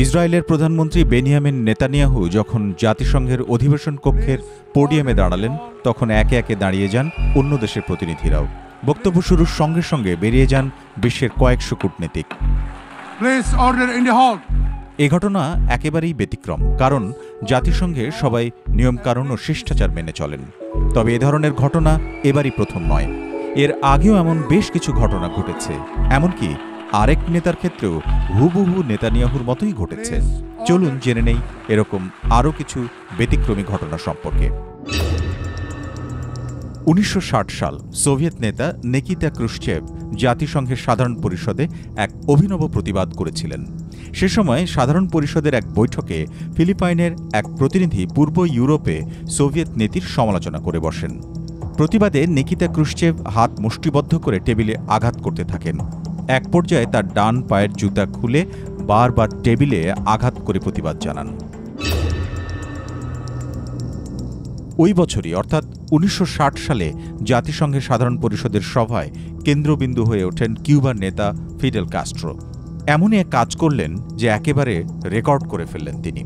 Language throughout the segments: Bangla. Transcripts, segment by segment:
ইসরায়েলের প্রধানমন্ত্রী বেনিয়ামিন নেতানিয়াহু যখন জাতিসংঘের অধিবেশন কক্ষের পোডিয়ামে দাঁড়ালেন, তখন একে একে দাঁড়িয়ে যান অন্য দেশের প্রতিনিধিরাও। বক্তব্য শুরুর সঙ্গে সঙ্গে বেরিয়ে যান বিশ্বের কয়েকশো কূটনীতিক। এ ঘটনা একেবারেই ব্যতিক্রম, কারণ জাতিসংঘে সবাই নিয়মকানুন ও শিষ্টাচার মেনে চলেন। তবে এ ধরনের ঘটনা এবারই প্রথম নয়। এর আগেও এমন বেশ কিছু ঘটনা ঘটেছে, এমনকি আরেক নেতার ক্ষেত্রেও হুবহু নেতানিয়াহুর মতোই ঘটেছে। চলুন জেনে নেই এরকম আরও কিছু ব্যতিক্রমী ঘটনা সম্পর্কে। 1960 সাল সোভিয়েত নেতা নিকিতা ক্রুশ্চেভ জাতিসংঘের সাধারণ পরিষদে এক অভিনব প্রতিবাদ করেছিলেন। সে সময় সাধারণ পরিষদের এক বৈঠকে ফিলিপাইনের এক প্রতিনিধি পূর্ব ইউরোপে সোভিয়েত নীতির সমালোচনা করে বসেন। প্রতিবাদে নিকিতা ক্রুশ্চেভ হাত মুষ্টিবদ্ধ করে টেবিলে আঘাত করতে থাকেন। এক পর্যায়ে তার ডান পায়ের জুতা খুলে বারবার টেবিলে আঘাত করে প্রতিবাদ জানান। ওই বছরই অর্থাৎ 1960 সালে জাতিসংঘের সাধারণ পরিষদের সভায় কেন্দ্রবিন্দু হয়ে ওঠেন কিউবার নেতা ফিডেল কাস্ট্রো। এমনই এক কাজ করলেন যে একেবারে রেকর্ড করে ফেললেন তিনি।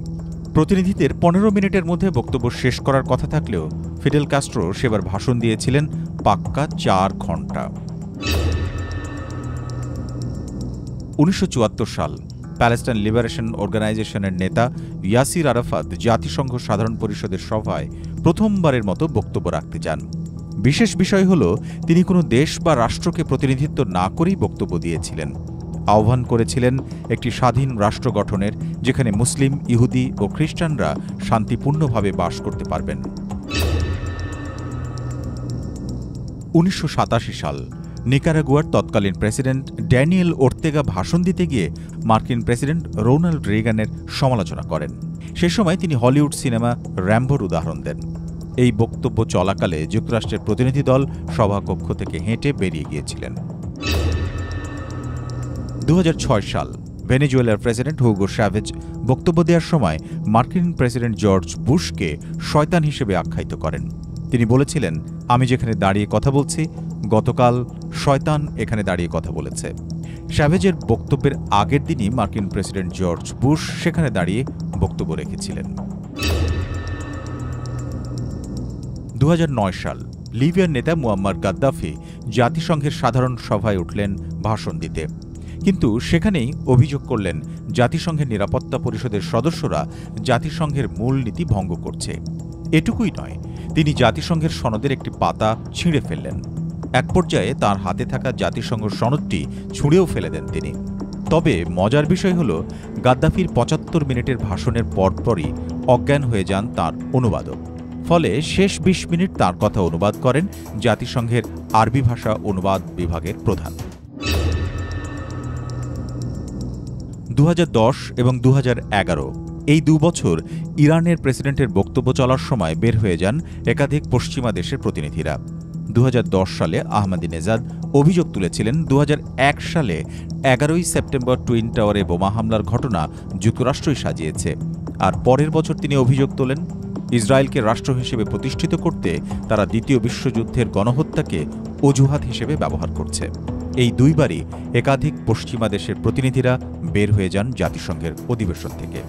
প্রতিনিধিদের 15 মিনিটের মধ্যে বক্তব্য শেষ করার কথা থাকলেও ফিডেল কাস্ট্রো সেবার ভাষণ দিয়েছিলেন পাক্কা 4 ঘণ্টা। 1974 সাল প্যালেস্টাইন লিবারেশন অর্গানাইজেশনের নেতা ইয়াসির আরাফাত জাতিসংঘ সাধারণ পরিষদের সভায় প্রথমবারের মতো বক্তব্য রাখতে যান। বিশেষ বিষয় হল, তিনি কোনো দেশ বা রাষ্ট্রকে প্রতিনিধিত্ব না করেই বক্তব্য দিয়েছিলেন। আহ্বান করেছিলেন একটি স্বাধীন রাষ্ট্র গঠনের, যেখানে মুসলিম, ইহুদি ও খ্রিস্টানরা শান্তিপূর্ণভাবে বাস করতে পারবেন। 1987 সাল নিকারাগুয়ার তৎকালীন প্রেসিডেন্ট ড্যানিয়েল ওর্তেগা ভাষণ দিতে গিয়ে মার্কিন প্রেসিডেন্ট রোনাল্ড রেগানের সমালোচনা করেন। সে সময় তিনি হলিউড সিনেমা র্যাম্বোর উদাহরণ দেন। এই বক্তব্য চলাকালে যুক্তরাষ্ট্রের প্রতিনিধি দল সভাকক্ষ থেকে হেঁটে বেরিয়ে গিয়েছিলেন। 2006 সাল ভেনেজুয়েলার প্রেসিডেন্ট হুগো চ্যাভেজ বক্তব্য দেওয়ার সময় মার্কিন প্রেসিডেন্ট জর্জ বুশকে শয়তান হিসেবে আখ্যায়িত করেন। তিনি বলেছিলেন, আমি যেখানে দাঁড়িয়ে কথা বলছি, গতকাল শয়তান এখানে দাঁড়িয়ে কথা বলেছে। চ্যাভেজের বক্তব্যের আগের দিনই মার্কিন প্রেসিডেন্ট জর্জ বুশ সেখানে দাঁড়িয়ে বক্তব্য রেখেছিলেন। 2009 সাল লিবিয়ার নেতা মুয়াম্মার গাদ্দাফি জাতিসংঘের সাধারণ সভায় উঠলেন ভাষণ দিতে, কিন্তু সেখানেই অভিযোগ করলেন জাতিসংঘের নিরাপত্তা পরিষদের সদস্যরা জাতিসংঘের মূল নীতি ভঙ্গ করছে। এটুকুই নয়, তিনি জাতিসংঘের সনদের একটি পাতা ছিঁড়ে ফেললেন। এক পর্যায়ে তাঁর হাতে থাকা জাতিসংঘ সনদটি ছুঁড়েও ফেলে দেন তিনি। তবে মজার বিষয় হল, গাদ্দাফির 75 মিনিটের ভাষণের পরপরই অজ্ঞান হয়ে যান তাঁর অনুবাদক। ফলে শেষ 20 মিনিট তাঁর কথা অনুবাদ করেন জাতিসংঘের আরবি ভাষা অনুবাদ বিভাগের প্রধান। 2010 এবং 2011 এই 2 বছর ইরানের প্রেসিডেন্টের বক্তব্য চলার সময় বের হয়ে যান একাধিক পশ্চিমা দেশের প্রতিনিধিরা। 2010 সালে আহমাদিনেজাদ অভিযোগ তুলেছিলেন 2001 সালে 11ই সেপ্টেম্বর টুইন টাওয়ারে বোমা হামলার ঘটনা যুক্তরাষ্ট্রই সাজিয়েছে। আর পরের বছর তিনি অভিযোগ তোলেন ইসরায়েলকে রাষ্ট্র হিসেবে প্রতিষ্ঠিত করতে তারা দ্বিতীয় বিশ্বযুদ্ধের গণহত্যাকে অজুহাত হিসেবে ব্যবহার করছে। এই দুইবারই একাধিক পশ্চিমা দেশের প্রতিনিধিরা বের হয়ে যান জাতিসংঘের অধিবেশন থেকে।